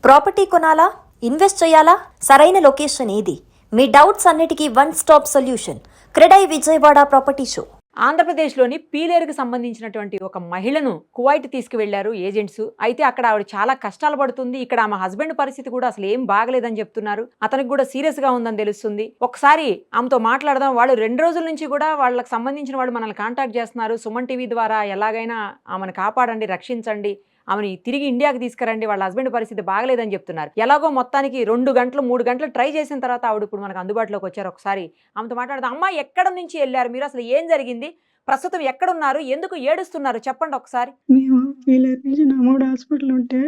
Property కొనాలా? Invest చేయాలా? సరైన లొకేషన్ ఏది? మీ డౌట్స్ అన్నిటికీ one stop solution. CREDAI Vijayawada property show. ఆంధ్రప్రదేశ్లోని పీలేరుకు సంబంధించినటువంటి ఒక మహిళను కువైట్ తీసుకువెళ్లారు ఏజెంట్స్. అయితే అక్కడ ఆవిడ చాలా కష్టాలు పడుతుంది. ఇక్కడ ఆమె హస్బెండ్ పరిస్థితి కూడా అసలు ఏం బాగలేదని చెప్తున్నారు. అతనికి కూడా సీరియస్ గా ఉందని తెలుస్తుంది. ఒకసారి ఆమెతో మాట్లాడదాం. వాళ్ళు 2 రోజుల నుంచి కూడా వాళ్ళకి సంబంధించిన వాళ్ళు మనల్ని కాంటాక్ట్ చేస్తున్నారు. సుమన్ టీవీ ద్వారా ఎలాగైనా ఆమెను కాపాడండి, రక్షించండి, ఆమెని తిరిగి ఇండియాకి తీసుకురండి, వాళ్ళ హస్బెండ్ పరిస్థితి బాగలేదని చెప్తున్నారు. ఎలాగో మొత్తానికి 2 గంటలు 3 గంటలు ట్రై చేసిన తర్వాత ఆవిడ ఇప్పుడు మనకు అందుబాటులోకి వచ్చారు. ఒకసారి ఆమెతో మాట్లాడదాం. అమ్మ, ఎక్కడ నుంచి వెళ్ళారు మీరు? అసలు ఏం జరిగింది? ప్రస్తుతం ఎక్కడున్నారు? ఎందుకు ఏడుస్తున్నారు? చెప్పండి ఒకసారి. మేము పీలేరు నుంచి నమోడు హాస్పిటల్ ఉంటే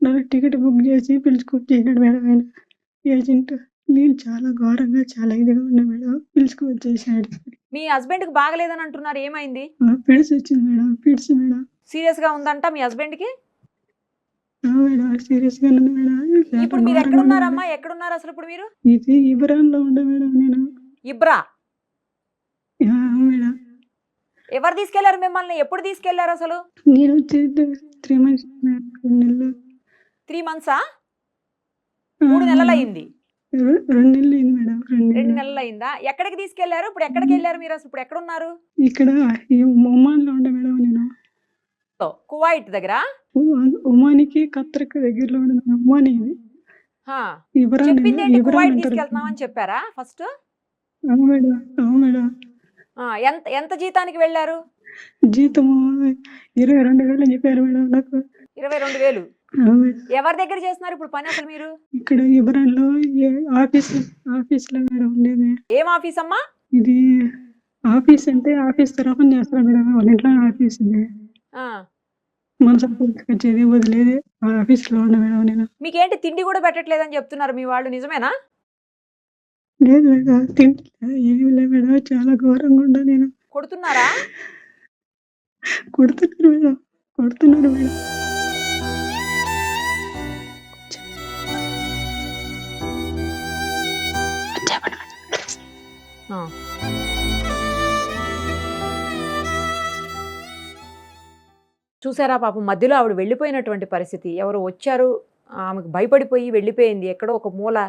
నాకు టికెట్ బుక్ చేసి పిలుచుకొచ్చేసాడు మేడం ఆయన ఏజెంట్. నేను చాలా ఘోరంగా చాలా ఇదిగా ఉన్నా మేడం. పిలుచుకొచ్చేసాడు. మీ హస్బెండ్కి బాగలేదని అంటున్నారు. ఏమైంది? పిడ్స్ వచ్చింది మేడం. పిడ్స్ మేడం. సీరియస్ గా ఉందంట మీ హస్బెండ్కి? మేడం సీరియస్ గా ఉంది మేడం. ఇప్పుడు మీరు ఎక్కడున్నారమ్మా? ఎక్కడున్నారు అసలు ఇప్పుడు మీరు? ఇది ఇబ్రాన్ లో ఉండే మేడం నేను. ఇబ్రా? మేడం. ఎవరు తీసుకెళ్లారు మిమ్మల్ని? ఎప్పుడు తీసుకెళ్లారు అసలు? నేను వచ్చి 3 months 2 నెలలు. 3 months? 3 నెలలు అయింది. 2 నెలలు అయింది మేడం. 2 నెలలు అయిందా? ఎక్కడికి తీసుకెళ్లారు? ఇప్పుడు ఎక్కడికి వెళ్ళారు మీరు? అసలు ఇప్పుడు ఎక్కడున్నారు? ఇక్కడ ఒమాన్ లో ఉండే మేడం నేను. కువైట్ దగ్గర? ఒమానికి ఖత్తర్కి దగ్గరలో ఉండే ఒమాని. చెప్పింది ఏంటి? కువైట్ తీసుకెళ్తున్నామని చెప్పారా ఫస్ట్? అవును మేడం. ఎంత ఎంత జీతానికి వెళ్ళారు? జీతము 22,000 అని చెప్పారు మేడం నాకు. 22,000? ఎవరి దగ్గర చేస్తున్నారు ఇప్పుడు పని అసలు మీరు? ఇక్కడ ఇబ్రాన్ లో ఆఫీస్ లో మేడం ఉండేది. ఏం ఆఫీస్ అమ్మా? ఇది ఆఫీస్ అంటే ఆఫీస్ తరఫున చేస్తారు మేడం. వాళ్ళ ఇంట్లో ఆఫీస్ ఉంది. మనసు వచ్చేది వదిలేది ఆఫీస్ లో ఉండే మేడం నేను. మీకేంటి తిండి కూడా పెట్టట్లేదని చెప్తున్నారు మీ వాళ్ళు, నిజమేనా? లేదు మేడం, తింటే ఏమి లేదు మేడం. చాలా ఘోరంగా ఉండా నేను. కొడుతున్నారా? కొడుతున్నారు మేడం. చూసారా పాపం, మధ్యలో ఆవిడ వెళ్ళిపోయినటువంటి పరిస్థితి. ఎవరు వచ్చారు, ఆమెకు భయపడిపోయి వెళ్ళిపోయింది. ఎక్కడో ఒక మూల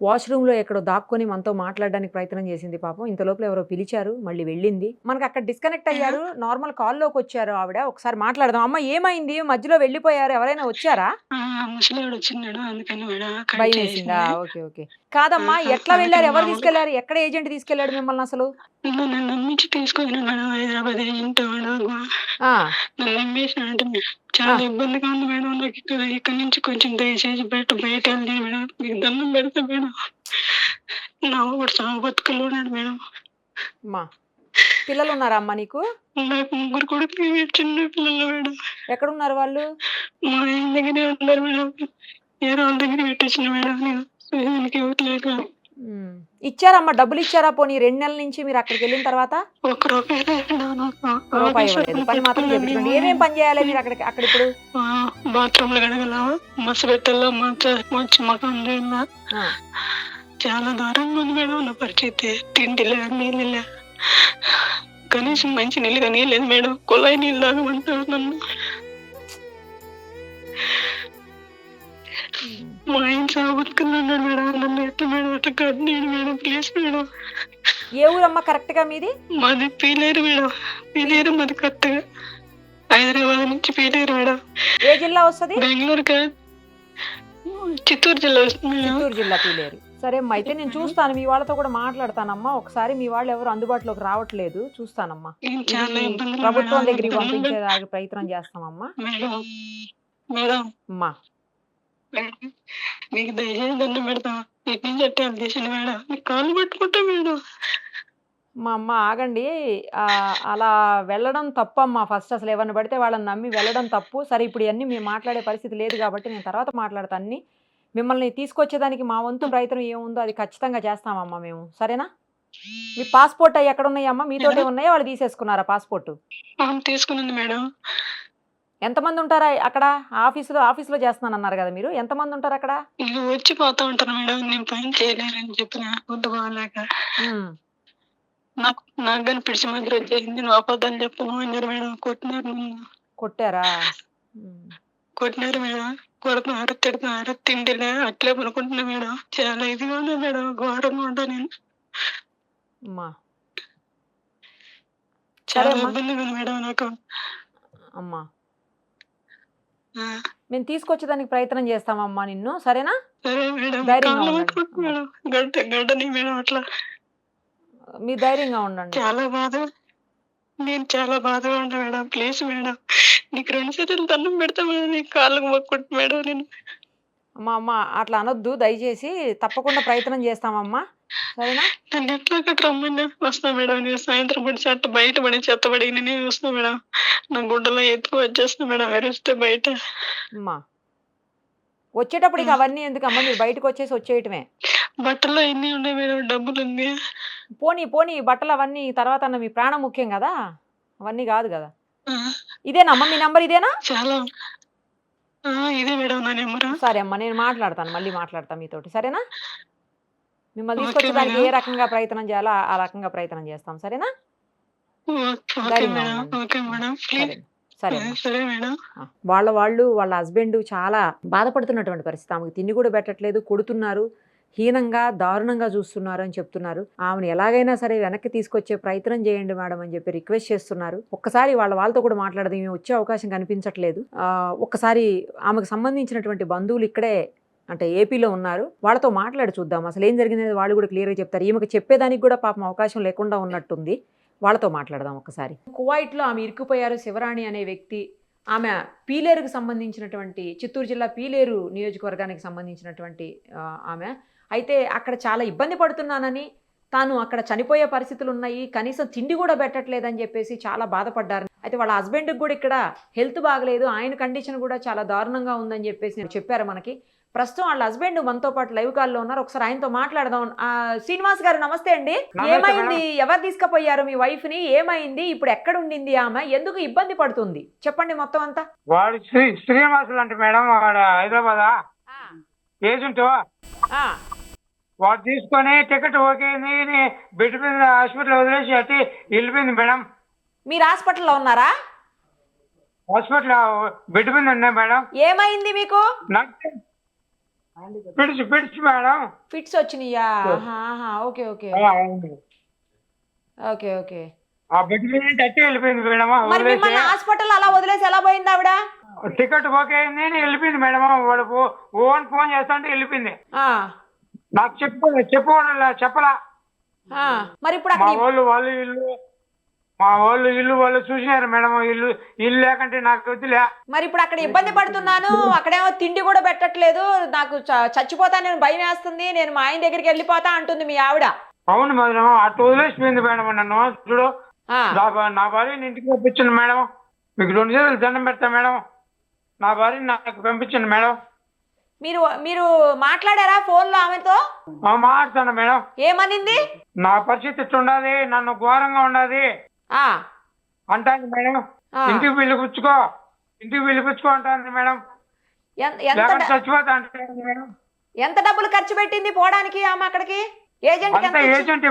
వాష్రూమ్లో ఎక్కడో దాక్కొని మనతో మాట్లాడడానికి ప్రయత్నం చేసింది పాపం. ఇంత లోపల ఎవరో పిలిచారు, మళ్ళీ వెళ్ళింది. మనకు అక్కడ డిస్కనెక్ట్ అయ్యారు, నార్మల్ కాల్లోకి వచ్చారు ఆవిడ. ఒకసారి మాట్లాడదాం. అమ్మ, ఏమైంది? మధ్యలో వెళ్ళిపోయారు, ఎవరైనా వచ్చారా? భయం వేసిందా? Okay okay. కాదమ్మా, ఎట్లా వెళ్ళారు? ఎవరు తీసుకెళ్లారు? ఎక్కడ ఏజెంట్ తీసుకెళ్లాడు మిమ్మల్ని అసలు? చాలా ఇబ్బందిగా ఉంది మేడం నాకు. ఇక్కడ నుంచి కొంచెం దయచేసి బయట వెళ్ళి మేడం, మీకు దండం పెడతా మేడం. నా ఒకటి సాగు బతుకులు ఉన్నాడు మేడం. అమ్మా, పిల్లలు ఉన్నారా అమ్మా నీకు? నాకు 3 కొడుకులు, చిన్న పిల్లలు మేడం. ఎక్కడున్నారు వాళ్ళు? మా ఆయన దగ్గరే ఉన్నారు మేడం. వేరే వాళ్ళ దగ్గర పెట్టించిన మేడం నేను. ఇవ్వట్లేక. ఇచ్చారమ్మా, డబ్బులు ఇచ్చారా? పోనీ 2 నెలల నుంచి మీరు అక్కడికి వెళ్ళిన తర్వాత? 1 రూపాయి రూపాయి ఇవ్వలేదు. పని మాత్రం చేయించండి. ఏమేం పని చేయాలి మీరు అక్కడ ఇప్పుడు? బాత్రూమ్ లో కడగల, మస్తు పెట్టాల, మంచి మకం చేయాల. చాలా దూరంగా ఉంది మేడం నా పరిస్థితి. తిండిలే, నీళ్ళలే, కనీసం మంచి నీళ్ళుగా నీళ్ళు మేడం. కుళాయి నీళ్ళు తాగమంటారు నన్ను. మా ఆయన సాగుతున్నాడు మేడం. నన్ను ఎట్లా మేడం అట్లా కట్టినాడు మేడం. Please madam. ఏ ఊరమ్మా కరెక్ట్ గా మీది? మాది పీలేరు మేడం. పీలేరు మాది కరెక్ట్ గా. హైదరాబాద్ నుంచి పీలేరు మేడం. ఏ జిల్లా వస్తుంది? బెంగళూరు కాదు, చిత్తూరు జిల్లా వస్తుంది. చిత్తూరు జిల్లా పీలేరు. సరే అమ్మా, అయితే నేను చూస్తాను, మీ వాళ్ళతో కూడా మాట్లాడతానమ్మా. ఒకసారి మీ వాళ్ళు ఎవరు అందుబాటులోకి రావట్లేదు, చూస్తానమ్మా. ప్రభుత్వం దగ్గరికి పంపించేదానికి ప్రయత్నం చేస్తామమ్మా. అమ్మా, నీకు దయచేసి దండం పెడతా. ఇటు నుంచి అట్టే చేసిన మేడం, నీకు కాళ్ళు పట్టుకుంటా మేడం. మా అమ్మ ఆగండి. అలా వెళ్ళడం తప్పమ్మా. ఫస్ట్ అసలు ఎవరిని పడితే వాళ్ళని నమ్మి వెళ్ళడం తప్పు. సరే, ఇప్పుడు ఇవన్నీ మేము మాట్లాడే పరిస్థితి లేదు కాబట్టి నేను తర్వాత మాట్లాడతాను అన్ని. మిమ్మల్ని తీసుకొచ్చేదానికి మా వంతు ప్రయత్నం ఏముందో అది ఖచ్చితంగా చేస్తామమ్మా మేము, సరేనా? మీ పాస్పోర్ట్ అవి ఎక్కడ ఉన్నాయమ్మా? మీతోటే ఉన్నాయా, వాళ్ళు తీసేసుకున్నారా పాస్పోర్ట్? తీసుకున్నాను మేడం. ఎంతమంది ఉంటారా అక్కడ? ఆఫీసులో చేస్తున్నాను అన్నారు కదా మీరు, ఎంతమంది ఉంటారు అక్కడ? వచ్చి పోతా ఉంటారు మేడం. నేను పని చేయలేనని చెప్పిన వద్దు బాగాలేక. నాకు కానీ పిడిచి మధ్య వచ్చేసింది. నువ్వు అబద్ధాలు చెప్పను అన్నారు మేడం. కొట్టినారు నన్ను. కొట్టారా? కొట్టినారు మేడం. కొడుతున్నారు, తిడుతున్నారు, తిండిలే అట్లే పనుకుంటున్నా మేడం. చాలా ఇదిగా ఉన్నా మేడం, ఘోరంగా ఉంటా నేను. అమ్మా సరే చాలా అమ్మా. ఇబ్బందిగా ఉంది మేడం నాకు. అమ్మా ఆ, మేము తీసుకొచ్చేదానికి ప్రయత్నం చేస్తామమ్మా నిన్ను, సరేనా? సరే మేడం, ధైర్యంగా కాళ్ళు ఉండండి పట్టుకుంటున్నా అమ్మా. మేడం. గడ్డని మేడం అట్లా. మీరు ధైర్యంగా ఉండండి. చాలా బాధ, నేను చాలా బాధగా ఉంటా మేడం. ప్లీజ్ మేడం, నీకు 2 చేతులు దండం పెడతా మేడం, నీకు కాళ్ళకు మొక్కుంటా మేడం నేను. అమ్మా అమ్మ అట్లా అనొద్దు దయచేసి, తప్పకుండా ప్రయత్నం చేస్తామమ్మా, సరేనా? నన్ను ఎట్లా అక్కడ రమ్మని వస్తా మేడం. నేను సాయంత్రం పడి చెత్త బయట పడి చెత్తబడి నేనే వస్తా మేడం. నా గుడ్డలో ఎత్తుకు వచ్చేస్తా మేడం, వెరుస్తే బయట. అమ్మా వచ్చేటప్పుడు ఇక అవన్నీ ఎందుకమ్మా, మీరు బయటకు వచ్చేసి వచ్చేయటమే. బట్టల్లో ఎన్ని ఉన్నాయి మేడం, డబ్బులు ఉంది. పోనీ పోనీ బట్టలు అవన్నీ తర్వాత అన్న, మీ ప్రాణం ముఖ్యం కదా, అవన్నీ కాదు కదా. ఆ, ఇదేనమ్మా మీ నంబర్, ఇదేనా? చాలా. ఇదే మేడం నా నెంబరు. సరే అమ్మా, నేను మాట్లాడతాను, మళ్ళీ మాట్లాడతాను మీతోటి, సరేనా? మిమ్మల్ని ఓకే తీసుకొచ్చేదానికి మేడం. ఏ రకంగా ప్రయత్నం చేయాలో ఆ రకంగా ప్రయత్నం చేస్తాం, సరేనా? ఓకే ధైర్యంగా మేడం. ఉండండి. Okay madam, please. సరే సరే అమ్మా. సరే మేడం. వాళ్ళ హస్బెండ్ చాలా బాధపడుతున్నటువంటి పరిస్థితి. ఆమెకు తిండి కూడా పెట్టట్లేదు, కొడుతున్నారు, హీనంగా దారుణంగా చూస్తున్నారు అని చెప్తున్నారు. ఆమెను ఎలాగైనా సరే వెనక్కి తీసుకొచ్చే ప్రయత్నం చేయండి మేడం అని చెప్పి రిక్వెస్ట్ చేస్తున్నారు. ఒక్కసారి వాళ్ళతో కూడా మాట్లాడదాం, ఈమె వచ్చే అవకాశం కనిపించట్లేదు. ఒక్కసారి ఆమెకు సంబంధించినటువంటి బంధువులు ఇక్కడే అంటే ఏపీలో ఉన్నారు, వాళ్ళతో మాట్లాడి చూద్దాం అసలు ఏం జరిగిందనేది వాళ్ళు కూడా క్లియర్గా చెప్తారు. ఈమెకు చెప్పేదానికి కూడా పాపం అవకాశం లేకుండా ఉన్నట్టుంది. వాళ్ళతో మాట్లాడదాం ఒకసారి. కువైట్లో ఆమె ఇరుక్కుపోయారు, శివరాణి అనే వ్యక్తి. ఆమె పీలేరుకు సంబంధించినటువంటి, చిత్తూరు జిల్లా పీలేరు నియోజకవర్గానికి సంబంధించినటువంటి ఆమె. అయితే అక్కడ చాలా ఇబ్బంది పడుతున్నానని, తాను అక్కడ చనిపోయే పరిస్థితులు ఉన్నాయి, కనీసం తిండి కూడా పెట్టట్లేదని చెప్పేసి చాలా బాధపడ్డారు. అయితే వాళ్ళ హస్బెండ్కి కూడా ఇక్కడ హెల్త్ బాగలేదు, ఆయన కండిషన్ కూడా చాలా దారుణంగా ఉందని చెప్పేసి చెప్పారు మనకి. ప్రస్తుతం వాళ్ళ హస్బెండ్ మనతో పాటు లైవ్ కాల్లో ఉన్నారు, ఒకసారి ఆయనతో మాట్లాడదాం. శ్రీనివాస్ గారు నమస్తే అండి. ఏమైంది, ఎవరు తీసుకుపోయారు మీ వైఫ్ ని, ఏమైంది, ఇప్పుడు ఎక్కడ ఉండింది ఆమె, ఎందుకు ఇబ్బంది పడుతుంది, చెప్పండి మొత్తం అంతా. వాడు శ్రీనివాసులు అంటే మేడం, వాడు హైదరాబాదా ఏజెంట్. వాడు తీసుకొని టికెట్ ఓకే బెడ్ మీద హాస్పిటల్ వదిలేసి అట్టి వెళ్ళిపోయింది మేడం. మీరు హాస్పిటల్లో ఉన్నారా? హాస్పిటల్ బెడ్ మీద ఉన్నాయి మేడం. ఏమైంది మీకు? నాకు పిడిచి మేడం. ఫిట్స్ వచ్చినాయా? Okay okay okay okay. ఆ బెడ్ మీద అట్టి వెళ్ళిపోయింది మేడం. మరి మిమ్మల్ని హాస్పిటల్ అలా వదిలేసి ఎలా పోయింది ఆవిడ? టికెట్ ఓకే అయింది వెళ్ళిపోయింది మేడం. వాడు ఫోన్ చేస్తా అంటే వెళ్ళిపోయింది. నాకు చెప్పలా. మరి ఇప్పుడు మా వాళ్ళు ఇల్లు చూసినారు మేడం. ఇల్లు లేకంటే నాకు వద్దులే. మరి ఇప్పుడు అక్కడ ఇబ్బంది పడుతున్నాను, అక్కడేమో తిండి కూడా పెట్టట్లేదు, నాకు చచ్చిపోతా, నేను భయం వేస్తుంది, నేను మా ఆయన దగ్గరికి వెళ్ళిపోతా అంటుంది మీ ఆవిడ. అవును మేడం, అటు వదిలేసిపోయింది మేడం నన్ను. చూడు, నా భార్యని ఇంటికి పంపించండి మేడం, మీకు 2 చేతులు దండం పెడతా మేడం, నా భార్యని నాకు పంపించండి మేడం. మీరు మాట్లాడారా ఫోన్ లో ఆమెతో? మాట్లాడతాను మేడం. ఏమనింది? నా పరిస్థితి ఇట్లా ఉండాలి, నన్ను ఘోరంగా ఉండాలి అంటాను మేడం. ఇంటికి పిలిపించుకో అంటాను మేడం. చచ్చిపోతా అంటాను మేడం. ఎంత డబ్బులు ఖర్చు పెట్టింది పోవడానికి ఆమె అక్కడికి? Agent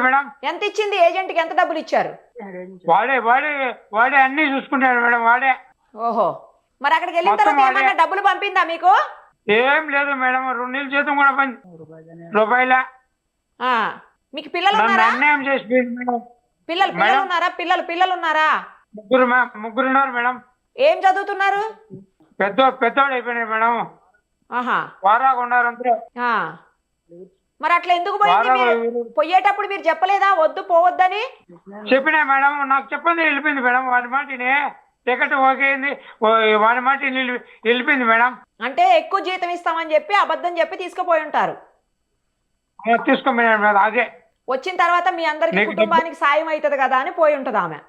madam. ఎంత ఇచ్చింది? ఏజెంట్ కి ఎంత డబ్బులు ఇచ్చారు? వాడే అన్ని చూసుకుంటాడు మేడం, వాడే. ఓహో, మరి అక్కడికి వెళ్ళిన తర్వాత ఏమన్నా డబ్బులు పంపిందా మీకు? ఏం లేదు మేడం, 2 నెలల జీతం కూడా రూపాయల. మీకు పిల్లలు ఉన్నారా? అన్యాయం చేసిపోయింది మేడం. పిల్లలు ఉన్నారా? పిల్లలు ఉన్నారా? ముగ్గురు ఉన్నారు మేడం. ఏం చదువుతున్నారు? పెద్దోడు అయిపోయినాయి మేడం. వారాగా ఉన్నారు అందరూ. మరి అట్లా ఎందుకు పోయింది? పోయేటప్పుడు మీరు చెప్పలేదా వద్దు పోవద్దని? చెప్పినా మేడం, నాకు చెప్పండి వెళ్ళిపోయింది మేడం. వాడి మాటని టికెట్ ఓకే అయింది, వాడి మాట వెళ్ళిపోయింది మేడం. అంటే ఎక్కువ జీతం ఇస్తామని చెప్పి అబద్ధం చెప్పి తీసుకుపోయి ఉంటారు. తీసుకోమన్నాడు మేడం. అదే వచ్చిన తర్వాత మీ అందరికి కుటుంబానికి సాయం అవుతుంది కదా అని పోయి ఉంటది ఆమె.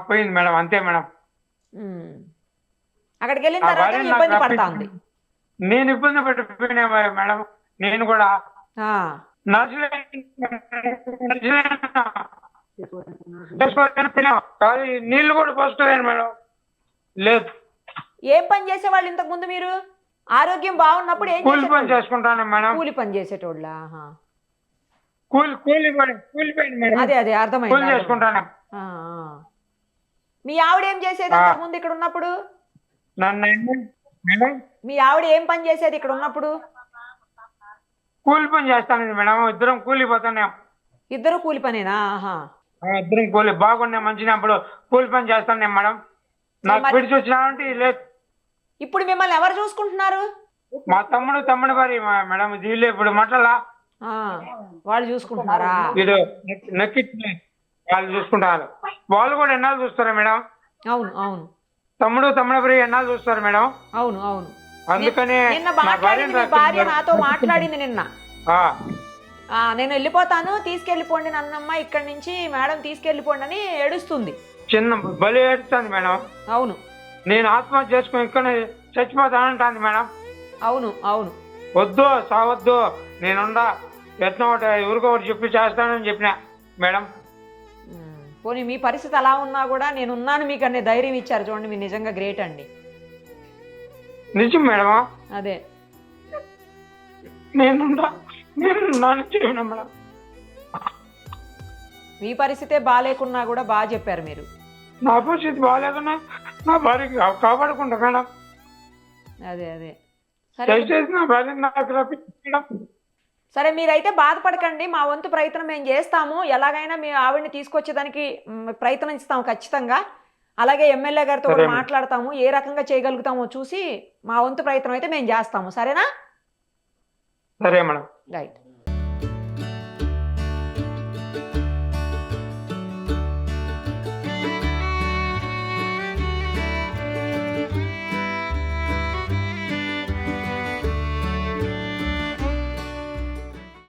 పోయింది మేడం, అంతే మేడం. అక్కడికి వెళ్ళిన తర్వాత ఇబ్బంది పడతా ఉంది. నేను ఇబ్బంది పడిపోయినా మేడం. నేను కూడా నీళ్లు కూడా పోసుకోలేను మేడం. లేదు. ఏం పని చేసేవాళ్ళు ఇంతకు ముందు మీరు? ఆరోగ్యం బాగున్నప్పుడు ఏం కూలి పని చేసుకుంటాను మేడం. కూలి పని చేసేటోళ్ళ? అదే అర్థమైంది. చేసుకుంటాను. మీ ఆవిడ ఏం చేసేది అంతకు ముందు ఇక్కడ ఉన్నప్పుడు? మేడం మీ ఆవిడ ఏం పని చేసేది ఇక్కడ ఉన్నప్పుడు? కూలి పని చేస్తాను మేడం, ఇద్దరం కూలి పోతున్నాం. ఇద్దరు కూలి పనేనా? ఆహా. ఇద్దరం కూలి బాగున్నాయి మంచిగా, అప్పుడు కూలి పని చేస్తాను మేడం. నాకు మరి- పిడిచి వచ్చినామంటే లేదు. ఇప్పుడు మిమ్మల్ని ఎవరు చూసుకుంటున్నారు? మా తమ్ముడు వారి మేడం వీళ్ళు ఇప్పుడు మటలా ఆ, వాళ్ళు చూసుకుంటున్నారా? వీడు నక్కి వాళ్ళు చూసుకుంటారు. వాళ్ళు కూడా ఎన్నాళ్ళు చూస్తారా మేడం? అవును అవును తమ్ముడు వారి ఎన్నాళ్ళు చూస్తారు మేడం? అవును అవును. అందుకని నిన్న నా మాట్లాడింది, మీ భార్యను భార్య రాత్రి నాతో మాట్లాడింది నిన్న. ఆ, నేను వెళ్ళిపోతాను, తీసుకెళ్ళిపోండి నన్నమ్మ ఇక్కడి నుంచి, మేడం తీసుకెళ్ళిపోండి అని ఏడుస్తుంది. చిన్న బలి ఏడుస్తుంది మేడం. అవును నేను ఆత్మహత్య చేసుకుని ఇక్కడ చచ్చిపోతానంటాను మేడం. అవును అవును. వద్దు సావద్దు, నేనుండా ఎట్లా ఒకటి ఎవరికో ఒకటి చెప్పి చేస్తానని చెప్పిన మేడం. పోనీ మీ పరిస్థితి అలా ఉన్నా కూడా నేనున్నాను మీకు అనే ధైర్యం ఇచ్చారు, చూడండి మీరు నిజంగా గ్రేట్ అండి. నిజం మేడమా? అదే నేనున్నాను చెప్పిన మేడం. మీ పరిస్థితే బాగాలేకున్నా కూడా బాగా చెప్పారు మీరు. నా పరిస్థితి బాగాలేకున్నా నా భార్యకి కాపాడుకుంటా మేడం. అదే అదే. సరే దయచేసి నా భార్య నాకు రప్పించు మేడం. సరే, మీరైతే బాధపడకండి, మా వంతు ప్రయత్నం మేము చేస్తాము. ఎలాగైనా మీ ఆవిడని తీసుకొచ్చేదానికి ప్రయత్నిస్తాము ఖచ్చితంగా. అలాగే ఎమ్మెల్యే గారితో కూడా మాట్లాడతాము, ఏ రకంగా చేయగలుగుతామో చూసి మా వంతు ప్రయత్నం అయితే మేము చేస్తాము. సరేనా? సరే మేడం. రైట్.